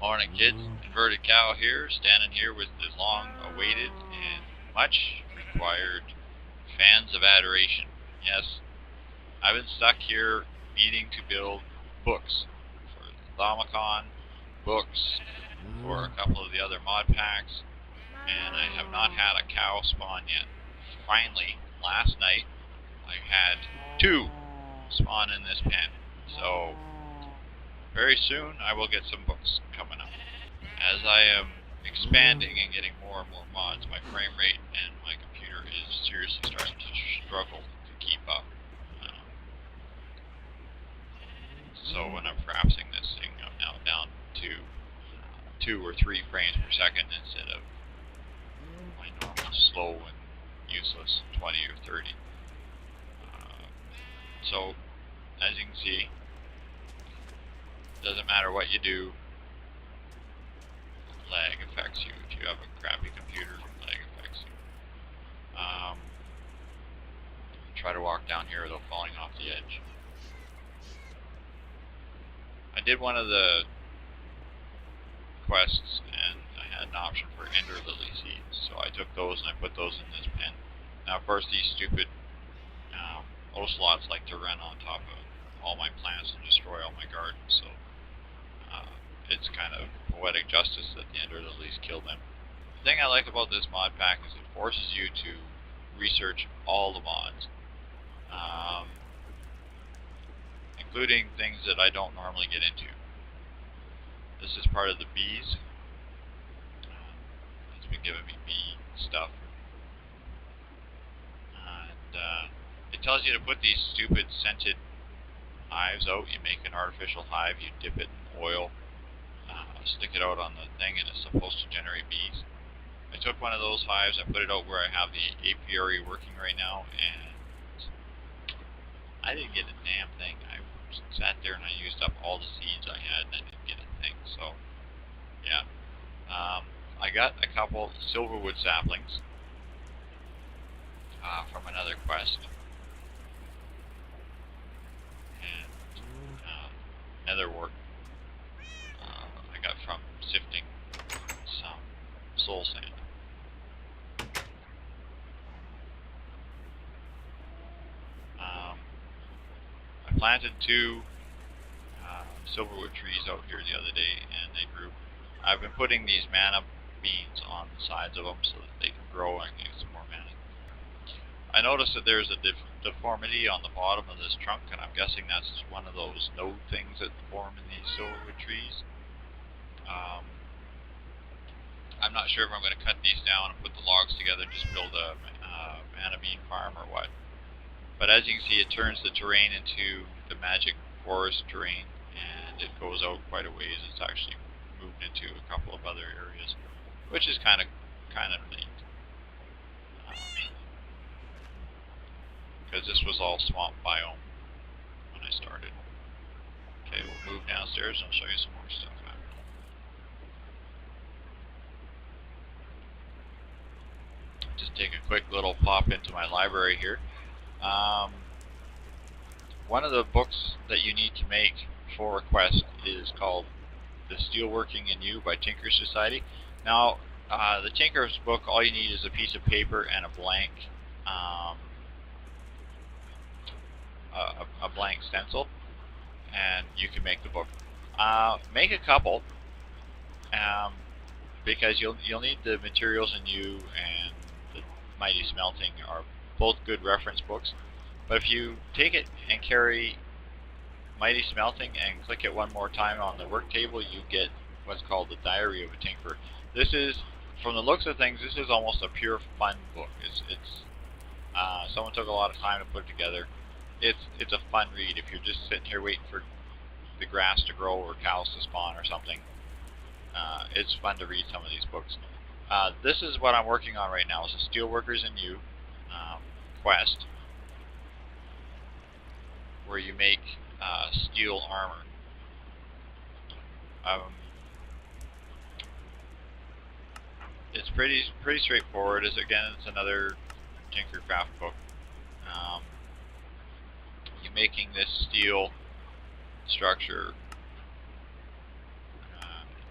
Morning, kids. Inverted cow here, standing here with the long-awaited and much required fans of adoration. Yes, I've been stuck here needing to build books for Thaumacan, books for a couple of the other mod packs, and I have not had a cow spawn yet. Finally, last night, I had 2 spawn in this pen. So, very soon I will get some books coming up. As I am expanding and getting more and more mods, my frame rate and my computer is seriously starting to struggle to keep up. So when I'm crafting this thing, I'm now down to 2 or 3 frames per second instead of my normal slow and useless 20 or 30. So, as you can see, it doesn't matter what you do, lag affects you. If you have a crappy computer, lag affects you. Try to walk down here without falling off the edge. I did one of the quests and I had an option for ender lily seeds, so I took those and I put those in this pen. Now of course these stupid ocelots like to run on top of all my plants and destroy all my gardens, so it's kind of poetic justice that the ender lilies kill them. The thing I like about this mod pack is it forces you to research all the mods, including things that I don't normally get into. This is part of the bees. It's been giving me bee stuff. And it tells you to put these stupid scented hives out. You make an artificial hive, you dip it in oil, stick it out on the thing, and it's supposed to generate bees. I took one of those hives, I put it out where I have the apiary working right now, and I didn't get a damn thing. I sat there and I used up all the seeds I had and I didn't get a thing. So, yeah. I got a couple silverwood saplings from another quest. And netherwort I got from sifting some soul sand. I planted 2 silverwood trees out here the other day and they grew. I've been putting these mana beans on the sides of them so that they can grow and get some more mana. I noticed that there's a deformity on the bottom of this trunk, and I'm guessing that's one of those node things that form in these silverwood trees. I'm not sure if I'm going to cut these down and put the logs together and just build a mana bean farm or what. But as you can see, it turns the terrain into the magic forest terrain, and it goes out quite a ways. It's actually moved into a couple of other areas, which is kind of neat. Because this was all swamp biome when I started. Okay, we'll move downstairs and I'll show you some more stuff. Just take a quick little pop into my library here. One of the books that you need to make for a quest is called The Steelworking in You by Tinker's Society. Now, the Tinker's book, all you need is a piece of paper and a blank stencil, and you can make the book. Make a couple, because you'll need the materials in You and the Mighty Smelting are both good reference books. But if you take it and carry Mighty Smelting and click it one more time on the work table, you get what's called the Diary of a Tinkerer. This is, from the looks of things, this is almost a pure fun book. Someone took a lot of time to put it together. It's a fun read if you're just sitting here waiting for the grass to grow or cows to spawn or something. It's fun to read some of these books. This is what I'm working on right now. It's a Steelworkers in You quest, where you make steel armor. It's pretty straightforward. Again, it's another Tinkercraft book. You're making this steel structure,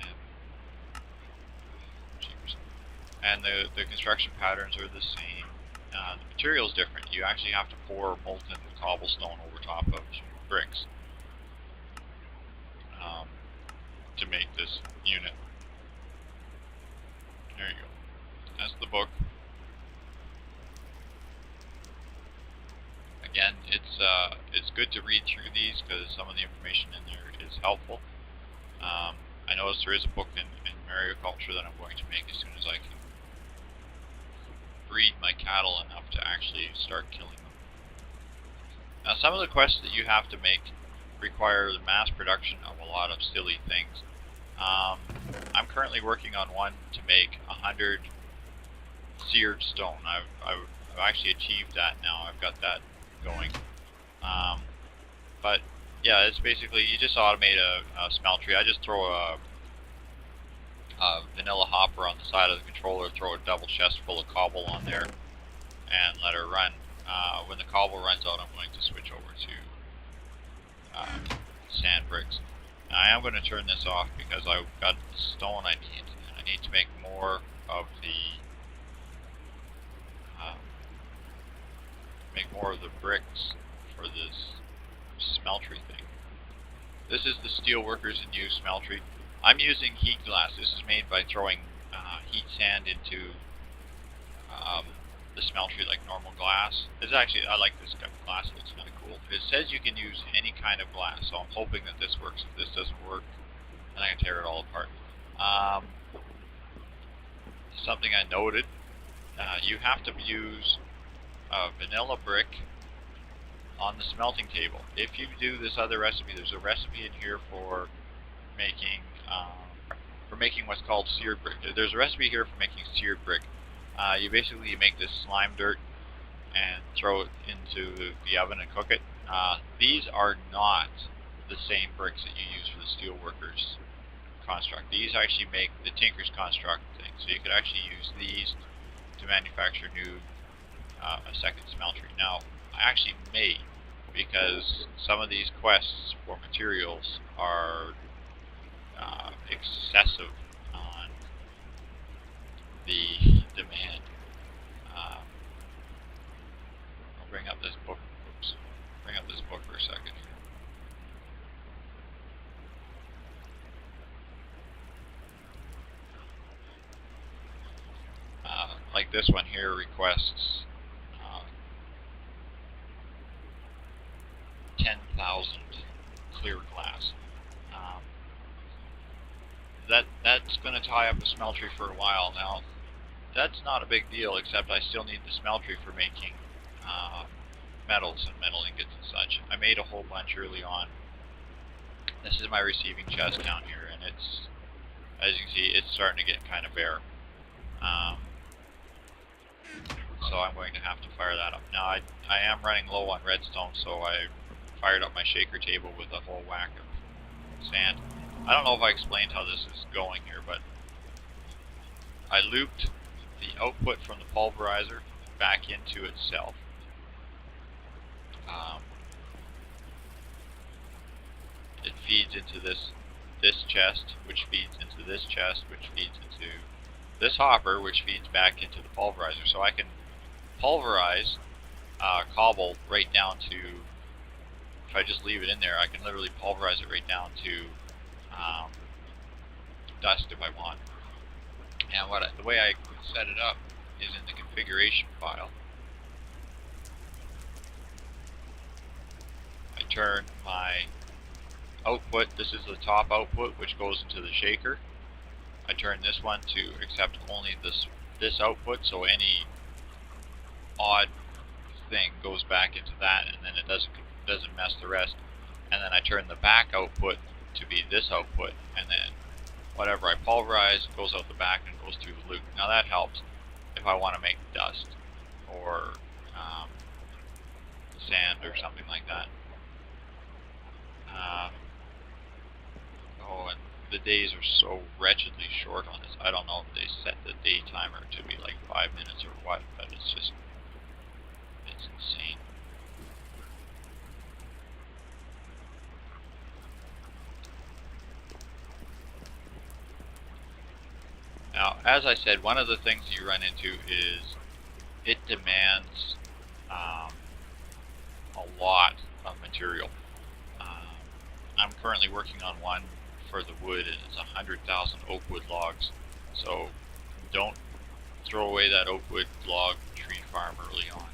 and and the construction patterns are the same. The material is different. You actually have to pour molten cobblestone over top of bricks to make this unit. There you go. That's the book. Again, it's good to read through these because some of the information in there is helpful. I noticed there is a book in mariculture that I'm going to make as soon as I can breed my cattle enough to actually start killing them. Now, some of the quests that you have to make require the mass production of a lot of silly things. I'm currently working on one to make 100 seared stone. I've actually achieved that now. I've got that going. But yeah, it's basically you just automate a smeltery. I just throw a vanilla hopper on the side of the controller, throw a double chest full of cobble on there, and let her run. When the cobble runs out, I'm going to switch over to sand bricks. Now, I am going to turn this off because I've got the stone I need, and I need to make more of the bricks for this smeltery thing. This is the Steelworkers in Use smeltery. I'm using heat glass. This is made by throwing heat sand into the smeltery like normal glass. This actually, I like this glass. It looks kind of cool. It says you can use any kind of glass, so I'm hoping that this works. If this doesn't work, then I can tear it all apart. Something I noted, you have to use a vanilla brick on the smelting table. If you do this other recipe, there's a recipe in here for making what's called seared brick. There's a recipe here for making seared brick. You basically make this slime dirt and throw it into the oven and cook it. These are not the same bricks that you use for the Steelworkers construct. These actually make the Tinker's construct thing. So you could actually use these to manufacture a second smeltery. Now, I actually may, because some of these quests for materials are excessive on the demand. I'll bring up this book. Oops. Bring up this book for a second here. Like this one here requests 10,000 clear glass. That's going to tie up a smeltery for a while. Now, that's not a big deal, except I still need the smeltery for making metals and metal ingots and such. I made a whole bunch early on. This is my receiving chest down here, and it's, as you can see, it's starting to get kind of bare. So I'm going to have to fire that up. Now, I am running low on redstone, so I fired up my shaker table with a whole whack of sand. I don't know if I explained how this is going here, but I looped the output from the pulverizer back into itself. It feeds into this chest, which feeds into this chest, which feeds into this hopper, which feeds back into the pulverizer. So I can pulverize cobble right down to, if I just leave it in there, I can literally pulverize it right down to dust if I want. And the way I set it up is in the configuration file. I turn my output, this is the top output, which goes into the shaker. I turn this one to accept only this output, so any odd thing goes back into that, and then it doesn't mess the rest. And then I turn the back output to be this output, and then whatever I pulverize goes out the back and goes through the loop. Now that helps if I want to make dust or sand or something like that. Oh, and the days are so wretchedly short on this. I don't know if they set the day timer to be like 5 minutes or what, but it's insane. Now, as I said, one of the things you run into is it demands a lot of material. I'm currently working on one for the wood, and it's 100,000 oak wood logs. So don't throw away that oak wood log tree farm early on.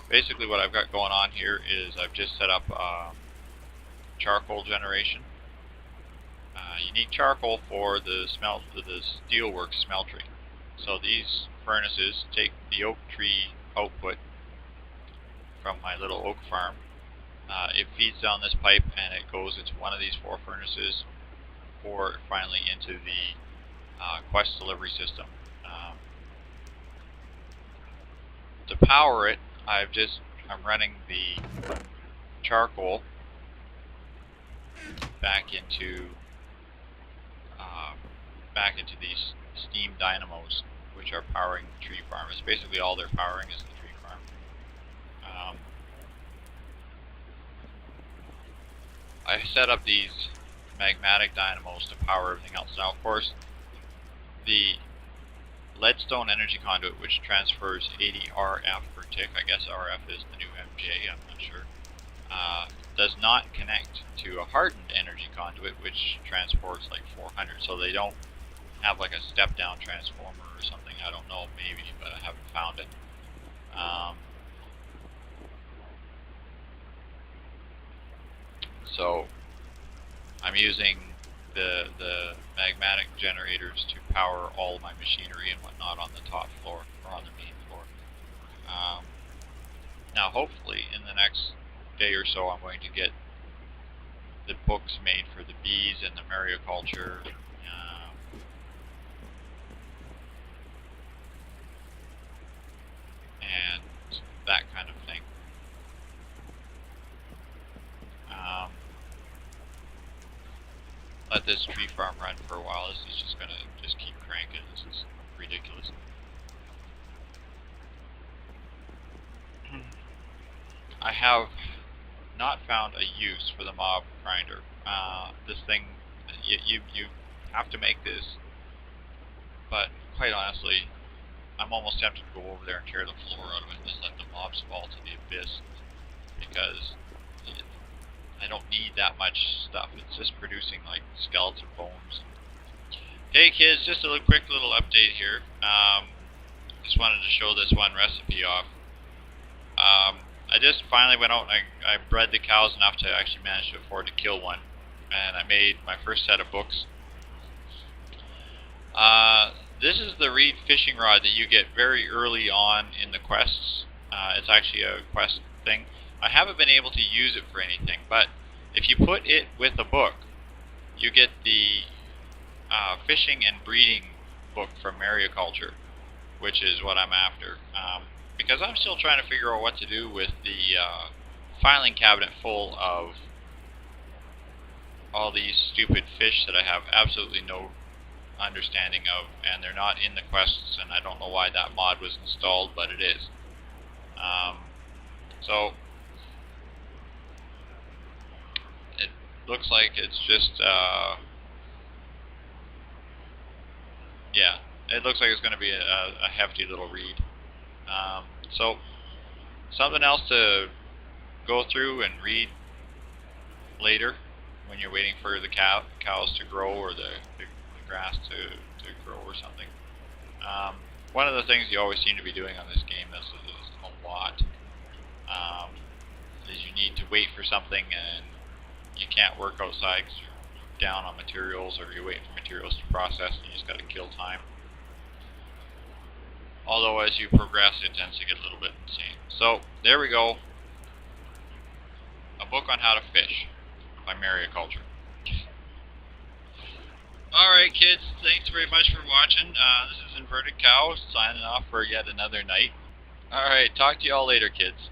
Basically what I've got going on here is I've just set up charcoal generation. You need charcoal for the steelworks smeltery. So these furnaces take the oak tree output from my little oak farm. It feeds down this pipe and it goes into one of these 4 furnaces, or finally into the Quest delivery system. To power it, I'm running the charcoal back into these steam dynamos, which are powering the tree farm. It's basically all they're powering is the tree farm. I set up these magmatic dynamos to power everything else. Now, of course, the leadstone energy conduit, which transfers 80 RF per tick, I guess RF is the new MJ, I'm not sure, does not connect to a hardened energy conduit, which transports like 400. So they don't have like a step-down transformer or something. I don't know, maybe, but I haven't found it. So I'm using the magmatic generators to power all my machinery and whatnot on the top floor, or on the main floor. Now hopefully in the next day or so I'm going to get the books made for the bees and the mariculture, and that kind of thing. Let this tree farm run for a while. This is just going to just keep cranking. This is ridiculous. I have not found a use for the mob grinder. This thing, you have to make this, but quite honestly, I'm almost tempted to go over there and tear the floor out of it and just let the mobs fall to the abyss, because I don't need that much stuff. It's just producing like skeleton bones. Hey kids, just a quick little update here. Just wanted to show this one recipe off. I just finally went out and I bred the cows enough to actually manage to afford to kill one, and I made my first set of books. This is the reed fishing rod that you get very early on in the quests. It's actually a quest thing. I haven't been able to use it for anything, but if you put it with a book, you get the fishing and breeding book from mariculture, which is what I'm after. Because I'm still trying to figure out what to do with the filing cabinet full of all these stupid fish that I have absolutely no understanding of, and they're not in the quests, and I don't know why that mod was installed, but it is. So it looks like it's just yeah, it looks like it's going to be a hefty little read. So something else to go through and read later when you're waiting for the cows to grow, or the grass to grow or something. One of the things you always seem to be doing on this game, this is a lot, is you need to wait for something and you can't work outside because you're down on materials, or you're waiting for materials to process and you just got to kill time. Although as you progress it tends to get a little bit insane. So there we go. A book on how to fish by mariculture. Alright kids, thanks very much for watching. This is Inverted Cow signing off for yet another night. Alright, talk to you all later kids.